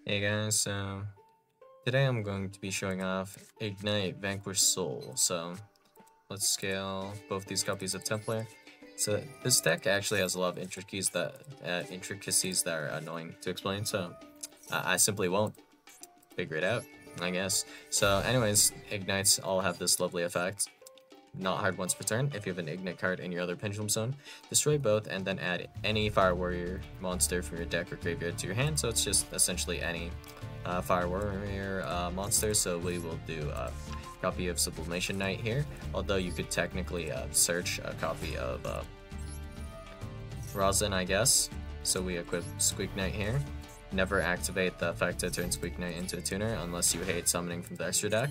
Hey guys, so today I'm going to be showing off Igknight Vanquish Soul. So let's scale both these copies of Templar. So this deck actually has a lot of intricacies that are annoying to explain, so I simply won't figure it out, I guess. So anyways, Ignites all have this lovely effect. Not hard once per turn. If you have an Ignite card in your other Pendulum Zone, destroy both and then add any Fire Warrior monster from your deck or graveyard to your hand. So it's just essentially any Fire Warrior monster. So we will do a copy of Sublimation Knight here, although you could technically search a copy of Rosin, I guess. So we equip Squeak Knight here. Never activate the effect to turn Squeak Knight into a tuner unless you hate summoning from the extra deck.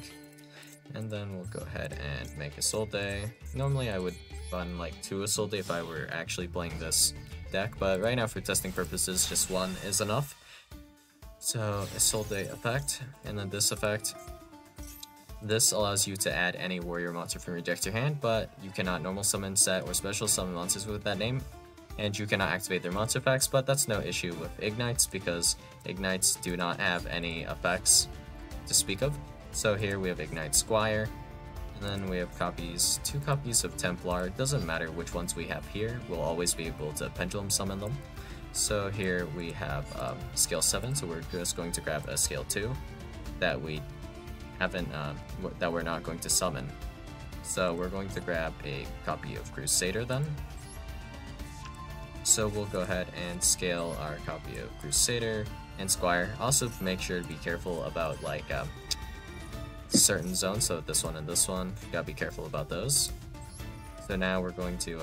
And then we'll go ahead and make a Soul Day. Normally I would run like 2 Soul Day if I were actually playing this deck, but right now for testing purposes just 1 is enough. So a Soul Day effect, and then this effect. This allows you to add any warrior monster from your deck to your hand, but you cannot normal summon, set, or special summon monsters with that name, and you cannot activate their monster effects, but that's no issue with Ignites because Ignites do not have any effects to speak of. So here we have Ignite Squire, and then we have 2 copies of Templar. It doesn't matter which ones we have here, we'll always be able to pendulum summon them. So here we have scale 7, so we're just going to grab a scale 2 that we haven't, that we're not going to summon. So we're going to grab a copy of Crusader then. So we'll go ahead and scale our copy of Crusader and Squire. Also make sure to be careful about like certain zones, so this one and this one, you gotta be careful about those. So now we're going to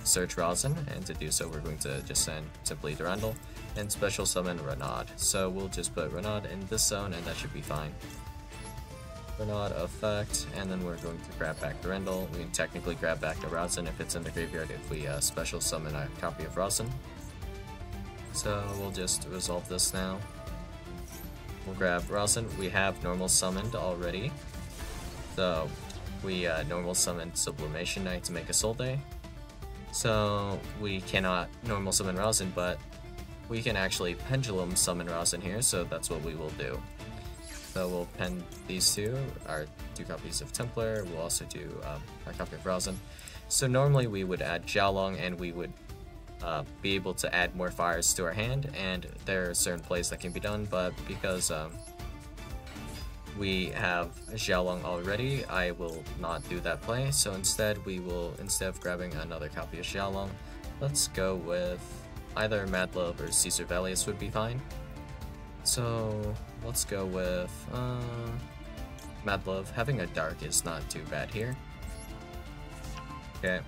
search Rosin, and to do so we're going to just send simply Durandal and special summon Renaud. So we'll just put Renaud in this zone and that should be fine. Renaud effect, and then we're going to grab back Durandal. We can technically grab back the Rosin if it's in the graveyard if we special summon a copy of Rosin. So we'll just resolve this now. We'll grab Rosin. We have normal summoned already, so we normal summoned Sublimation Knight to make a Soul Day. So we cannot normal summon Rosin, but we can actually pendulum summon Rosin here, so that's what we will do. So we'll pen these two, our 2 copies of Templar. We'll also do our copy of Rosin. So normally we would add Xiaolong and we would be able to add more fires to our hand, and there are certain plays that can be done, but because we have Xiaolong already, I will not do that play. So instead we will, instead of grabbing another copy of Xiaolong, let's go with either Madlove or Caesar Valius would be fine. So let's go with Madlove. Having a Dark is not too bad here. Okay.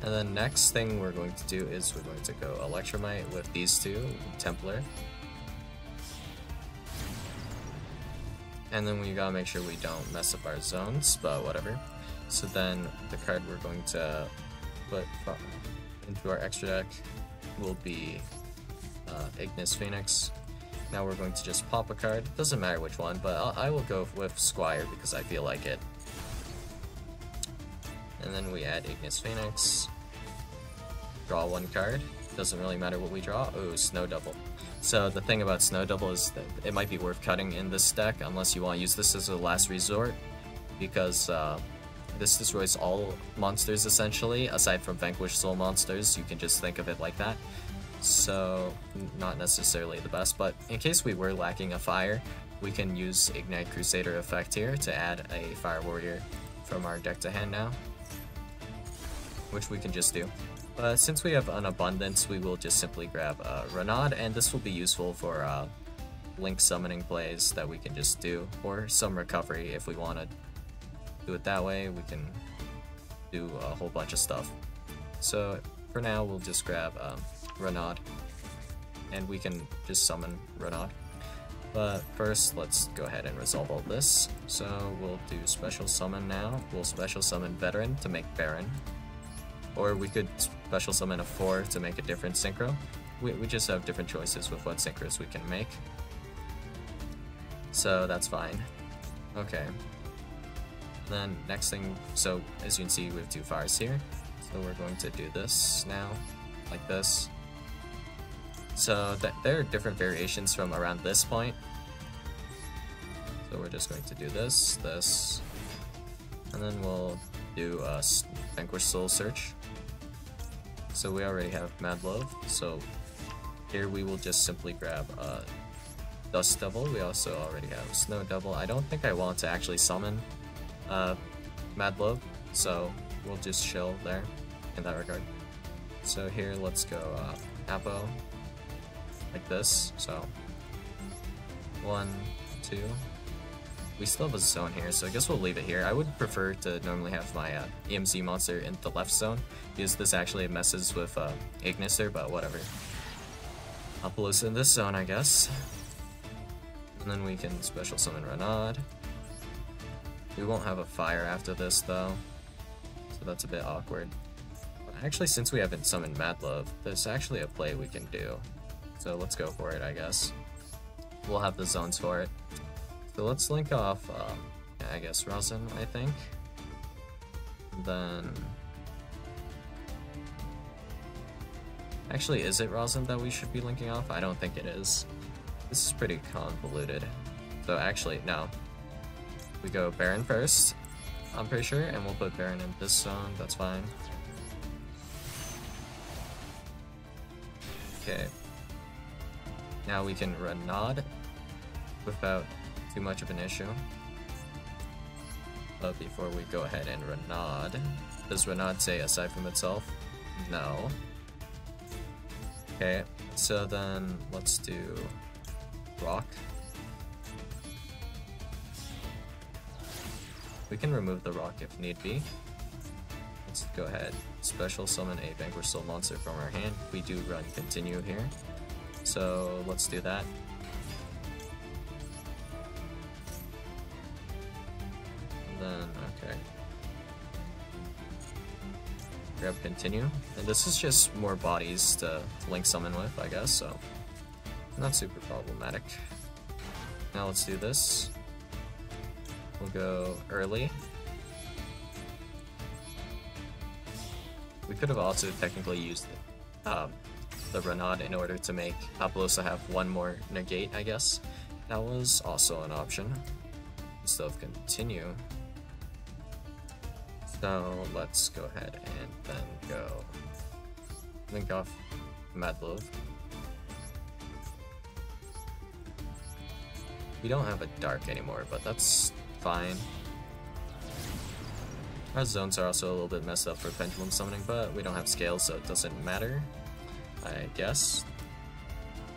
And then next thing we're going to do is we're going to go Electromite with these 2, Templar. And then we gotta make sure we don't mess up our zones, but whatever. So then the card we're going to put into our extra deck will be Ignis Phoenix. Now we're going to just pop a card. Doesn't matter which one, but I will go with Squire because I feel like it. And then we add Ignis Phoenix, draw 1 card, doesn't really matter what we draw. Oh, Snow Double. So the thing about Snow Double is that it might be worth cutting in this deck unless you want to use this as a last resort, because this destroys all monsters essentially, aside from Vanquish Soul monsters. You can just think of it like that. So not necessarily the best, but in case we were lacking a fire, we can use Ignite Crusader effect here to add a Fire Warrior from our deck to hand now, which we can just do. But since we have an abundance, we will just simply grab Renaud, and this will be useful for link summoning plays that we can just do, or some recovery if we want to do it that way. We can do a whole bunch of stuff. So for now, we'll just grab Renaud, and we can just summon Renaud. But first, let's go ahead and resolve all this. So we'll do special summon now. We'll special summon Veteran to make Baron. Or we could special summon a 4 to make a different synchro. We just have different choices with what synchros we can make. So that's fine. Okay. Then next thing, so as you can see we have 2 fires here. So we're going to do this now, like this. So there are different variations from around this point. So we're just going to do this, and then we'll do a Vanquish Soul Search. So we already have Mad Love, so here we will just simply grab Dust Devil. We also already have Snow Devil. I don't think I want to actually summon Mad Love, so we'll just chill there in that regard. So here, let's go Apo, like this. So 1, 2. We still have a zone here, so I guess we'll leave it here. I would prefer to normally have my EMZ monster in the left zone, because this actually messes with Ignister, but whatever. I'll place in this zone, I guess. And then we can special summon Renaud. We won't have a fire after this, though, so that's a bit awkward. But actually, since we haven't summoned Mad Love, there's actually a play we can do. So let's go for it, I guess. We'll have the zones for it. So let's link off, I guess, Rosin, I think. Then... Actually, is it Rosin that we should be linking off? I don't think it is. This is pretty convoluted. So actually, no. We go Baron first, I'm pretty sure, and we'll put Baron in this zone, that's fine. Okay. Now we can Renaud without too much of an issue. But before we go ahead and Renaud, does Renaud say aside from itself? No. Okay, so then let's do Rock. We can remove the Rock if need be. Let's go ahead, special summon a Vanquish Soul monster from our hand. We do run Continue here, so let's do that. Then, okay. Grab Continue. And this is just more bodies to link summon with, I guess, so not super problematic. Now let's do this. We'll go early. We could have also technically used the Renaud in order to make Apollosa have one more negate, I guess. That was also an option. Instead of Continue. So let's go ahead and then go link off Mad Love. We don't have a Dark anymore, but that's fine. Our zones are also a little bit messed up for Pendulum Summoning, but we don't have scales, so it doesn't matter, I guess.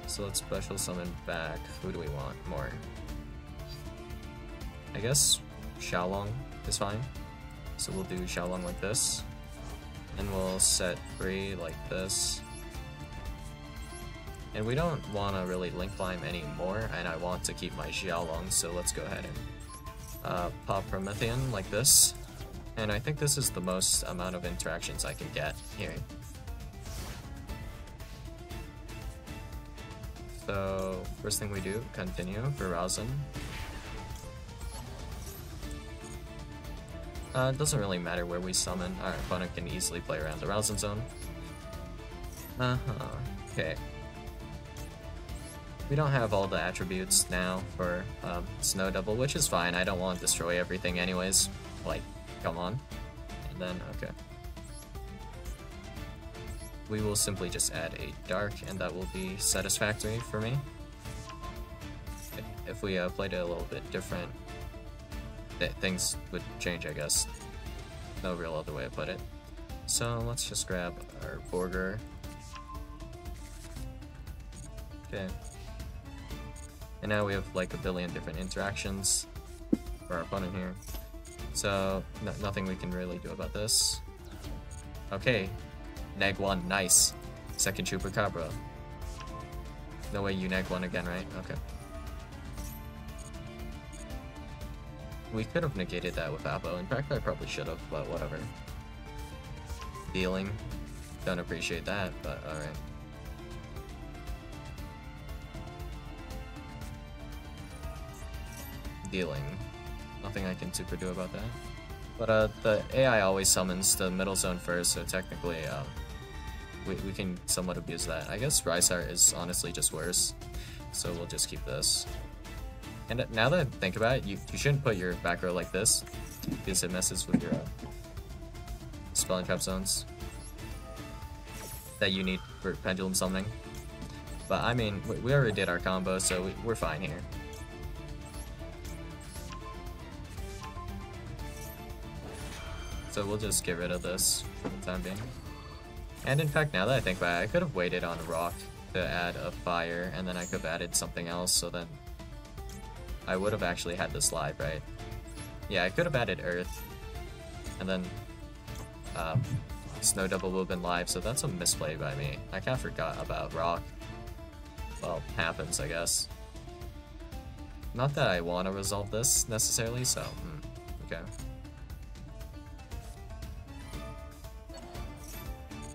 So let's special summon back. Who do we want more? I guess Xiaolong is fine. So we'll do Xiaolong like this, and we'll set free like this. And we don't want to really link climb anymore, and I want to keep my Xiaolong, so let's go ahead and pop Promethean like this. And I think this is the most amount of interactions I can get here. So first thing we do, Continue for Rosin. It doesn't really matter where we summon, our opponent can easily play around the Rosin zone. Okay. We don't have all the attributes now for Snow Devil, which is fine. I don't want to destroy everything anyways. Like, come on. And then, okay. We will simply just add a Dark, and that will be satisfactory for me. If we played it a little bit different, things would change, I guess. No real other way to put it. So let's just grab our Borger. Okay. And now we have like a billion different interactions for our opponent here. So nothing we can really do about this. Okay. Neg 1, nice. Second Chupacabra. No way you neg 1 again, right? Okay. We could have negated that with Apo. In fact, I probably should have, but whatever. Dealing. Don't appreciate that, but alright. Dealing. Nothing I can super do about that. But the AI always summons the middle zone first, so technically we can somewhat abuse that. I guess Rise Art is honestly just worse, so we'll just keep this. And now that I think about it, you shouldn't put your back row like this, because it messes with your spell and trap zones that you need for pendulum summoning. But I mean, we already did our combo, so we're fine here. So we'll just get rid of this for the time being. And in fact, now that I think about it, I could have waited on a rock to add a fire, and then I could have added something else, so then I would have actually had this live, right? Yeah, I could have added earth, and then snow double would have been live, so that's a misplay by me. I kind of forgot about rock. Well, happens, I guess. Not that I want to resolve this necessarily, so okay.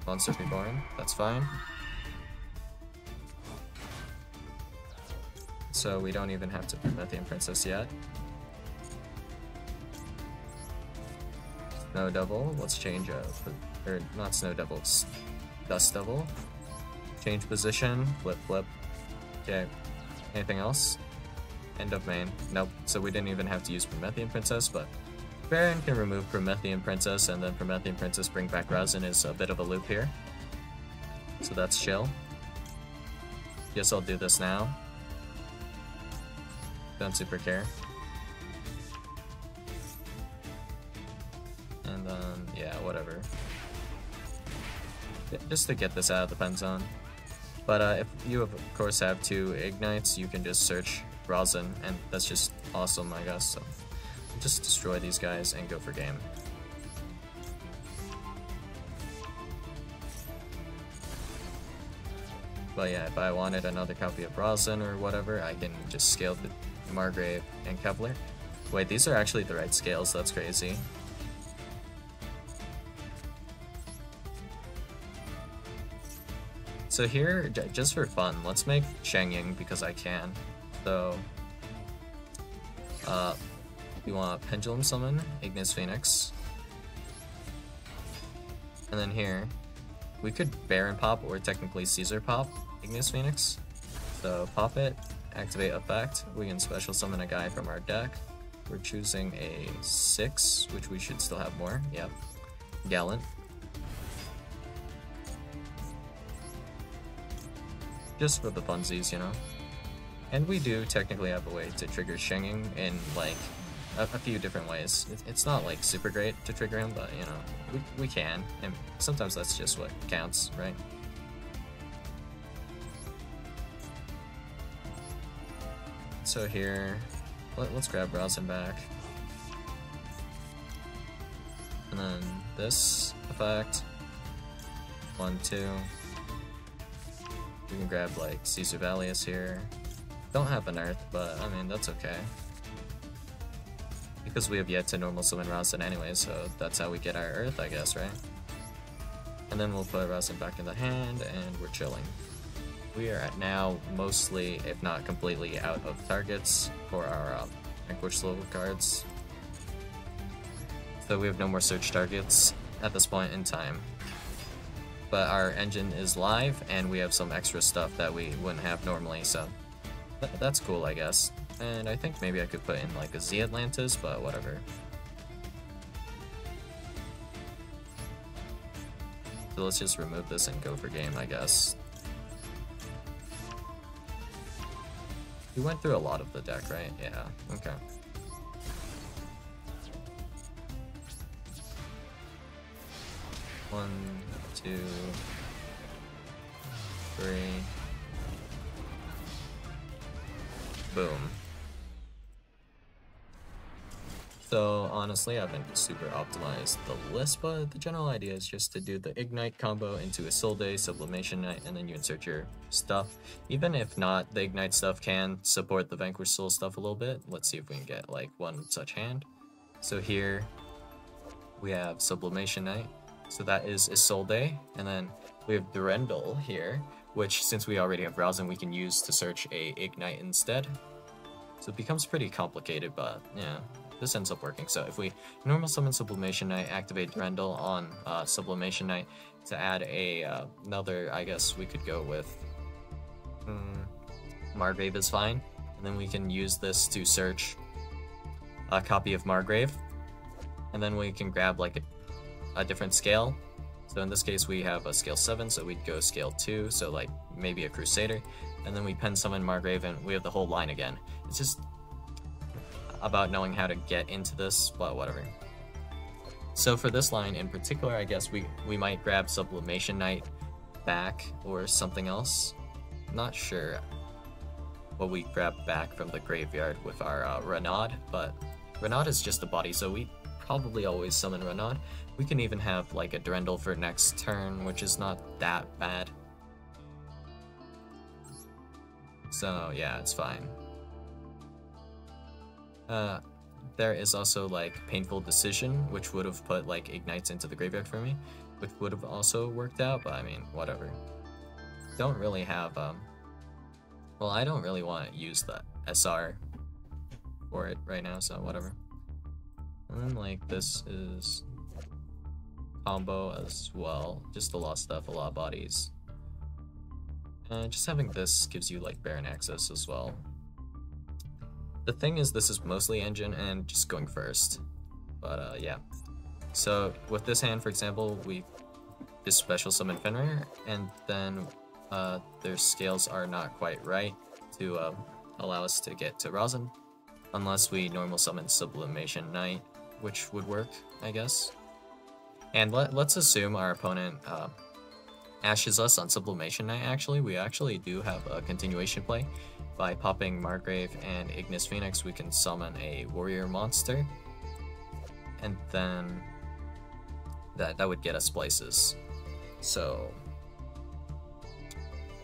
Monster Reborn, that's fine. So we don't even have to Promethean Princess yet. Snow Devil, let's change or not Snow Devil, Dust Devil. Change position, flip. Okay, anything else? End of main. Nope, so we didn't even have to use Promethean Princess, but Baron can remove Promethean Princess, and then Promethean Princess bring back Razin is a bit of a loop here. So that's chill. Guess I'll do this now. Don't super care. And then, yeah, whatever. Just to get this out of the pen zone. But if you, of course, have 2 Ignites, you can just search Razin, and that's just awesome, I guess. So just destroy these guys and go for game. But yeah, if I wanted another copy of Razin or whatever, I can just scale the Margrave and Kevlar. Wait, these are actually the right scales, that's crazy. So here, just for fun, let's make Shengying because I can. So, we want Pendulum Summon, Ignis Phoenix. And then here, we could Baron pop or technically Caesar pop Ignis Phoenix. So pop it, activate effect, we can special summon a guy from our deck. We're choosing a 6, which we should still have more, yep. Gallant. Just for the funsies, you know? And we do technically have a way to trigger Shengying in, like, a few different ways. It's not, like, super great to trigger him, but, you know, we can. And sometimes that's just what counts, right? So here, let's grab Razin back. And then this effect. 1, 2. We can grab, like, Caesar Valius here. Don't have an Earth, but, I mean, that's okay. Because we have yet to normal summon Razin anyway, so that's how we get our Earth, I guess, right? And then we'll put Razin back in the hand, and we're chilling. We are at now mostly, if not completely, out of targets for our Vanquish level cards. So we have no more search targets at this point in time. But our engine is live, and we have some extra stuff that we wouldn't have normally, so that's cool, I guess. And I think maybe I could put in like a Z Atlantis, but whatever. So let's just remove this and go for game, I guess. We went through a lot of the deck, right? Yeah, okay. One, 2, 3. Boom. So honestly, I haven't super optimized the list, but the general idea is just to do the Igknight combo into Isolde, Sublimation Knight, and then you insert your stuff. Even if not, the Igknight stuff can support the Vanquish Soul stuff a little bit. Let's see if we can get like one such hand. So here we have Sublimation Knight. So that is Isolde, and then we have Durendal here, which since we already have Razin, we can use to search a Igknight instead. So it becomes pretty complicated, but yeah. this ends up working. So if we normal summon Sublimation Knight, activate Durendal on Sublimation Knight to add another, I guess we could go with Margrave is fine, and then we can use this to search a copy of Margrave, and then we can grab like a different scale. So in this case we have a scale 7, so we'd go scale 2, so like maybe a Crusader, and then we pen summon Margrave and we have the whole line again. It's just about knowing how to get into this, but whatever. So for this line in particular, I guess we might grab Sublimation Knight back or something else. Not sure what we grab back from the graveyard with our Renaud, but Renaud is just a body, so we probably always summon Renaud. We can even have like a Durendal for next turn, which is not that bad. So yeah, it's fine. There is also like Painful Decision, which would have put like Ignites into the graveyard for me, which would have also worked out, but I mean, whatever. Don't really have, well, I don't really want to use the SR for it right now, so whatever. And then like this is combo as well, just a lot of stuff, a lot of bodies. And just having this gives you like Baron access as well. The thing is, this is mostly engine and just going first, but yeah. So with this hand, for example, we just special summon Fenrir, and then their scales are not quite right to allow us to get to Rosin, unless we normal summon Sublimation Knight, which would work, I guess. And let's assume our opponent ashes us on Sublimation Knight. Actually, we actually do have a continuation play. By popping Margrave and Ignis Phoenix, we can summon a warrior monster, and then that would get us places. So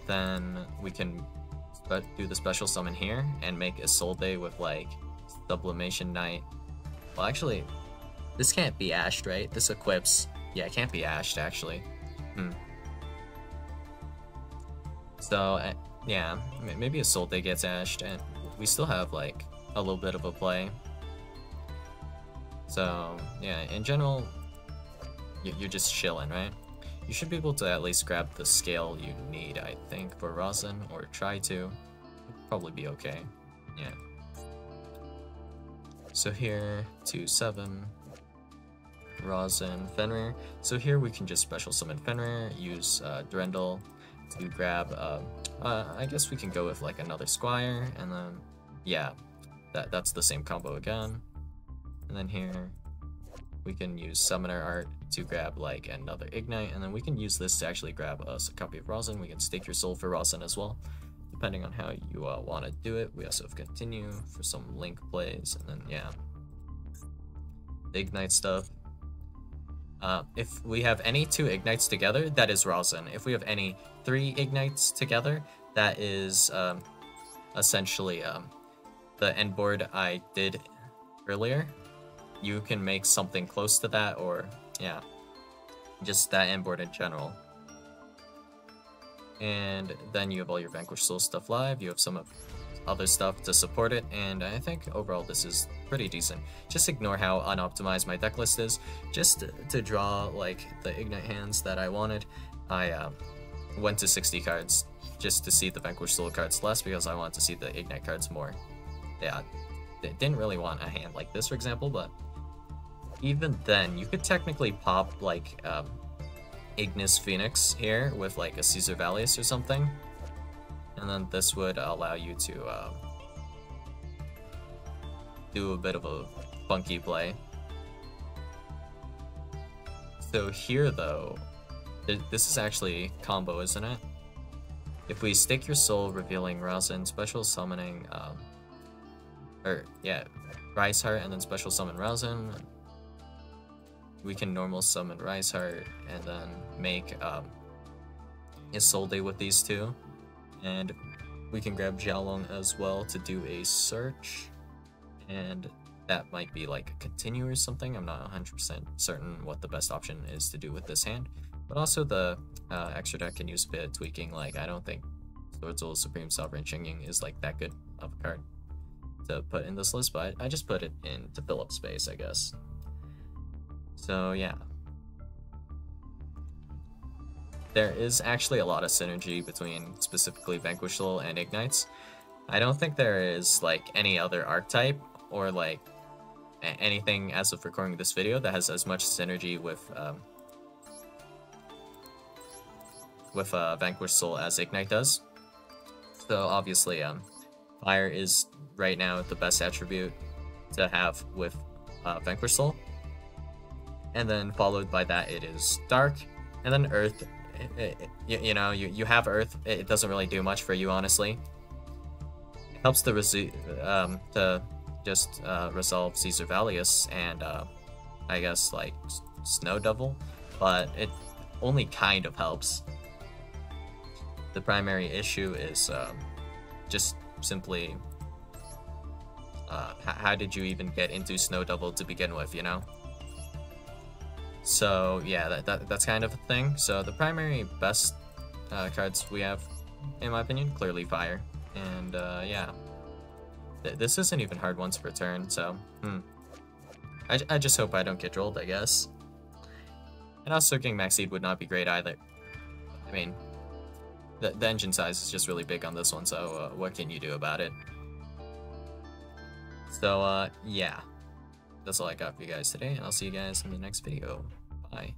then we can do the special summon here and make a Isolde with like Sublimation Knight. Well, actually, this can't be ashed, right? This equips. Yeah, it can't be ashed actually. So yeah, maybe Isolde gets ashed, and we still have like a little bit of a play. So yeah, in general, you're just chilling, right? You should be able to at least grab the scale you need, I think, for Rosin, or try to. It'll probably be okay. Yeah. So here, 2/7, Rosin, Fenrir. So here we can just special summon Fenrir, use Durendal to grab, I guess we can go with like another Squire, and then, yeah, that's the same combo again. And then here, we can use Summoner Art to grab like another Igknight, and then we can use this to actually grab us a copy of Rosin. We can stake your soul for Rosin as well, depending on how you want to do it. We also have Continue for some Link plays, and then, yeah, the Igknight stuff. If we have any 2 Ignites together, that is Rosin. If we have any 3 Ignites together, that is essentially the end board I did earlier. You can make something close to that, or yeah, just that end board in general. And then you have all your Vanquish Soul stuff live, you have some other stuff to support it, and I think overall this is pretty decent. Just ignore how unoptimized my deck list is. Just to draw like the Ignite hands that I wanted, I went to 60 cards just to see the Vanquish Soul cards less, because I wanted to see the Ignite cards more. Yeah, didn't really want a hand like this, for example, but even then, you could technically pop like Ignis Phoenix here with like a Caesar Valius or something, and then this would allow you to do a bit of a funky play. So here though, this is actually combo, isn't it? If we stake your soul, revealing Rosin, special summoning, Rise Heart, and then special summon Rosin, we can normal summon Rise Heart, and then make Isolde with these 2. And we can grab Jiaolong as well to do a search, and that might be like a Continue or something. I'm not 100% certain what the best option is to do with this hand. But also the extra deck can use a bit of tweaking. Like, I don't think Swordsoul Supreme Sovereign Xingying is like that good of a card. to put in this list, but I just put it in to fill up space, I guess. So yeah. There is actually a lot of synergy between specifically Vanquish Soul and Igknights. I don't think there is like any other archetype or like anything as of recording this video that has as much synergy with Vanquish Soul as Igknight does. So obviously, Fire is right now the best attribute to have with Vanquish Soul, and then followed by that it is Dark, and then Earth. You know, you have Earth. It doesn't really do much for you, honestly. It helps to just resolve Caesar Valius and I guess like Snow Devil, but it only kind of helps. The primary issue is just simply how did you even get into Snow Devil to begin with, you know? So yeah, that's kind of a thing. So the primary best cards we have, in my opinion, clearly Fire. And yeah, this isn't even hard once per turn, so I just hope I don't get trolled, I guess. And also getting Max Seed would not be great either. I mean, the engine size is just really big on this one, so what can you do about it? So yeah, that's all I got for you guys today, and I'll see you guys in the next video. Bye.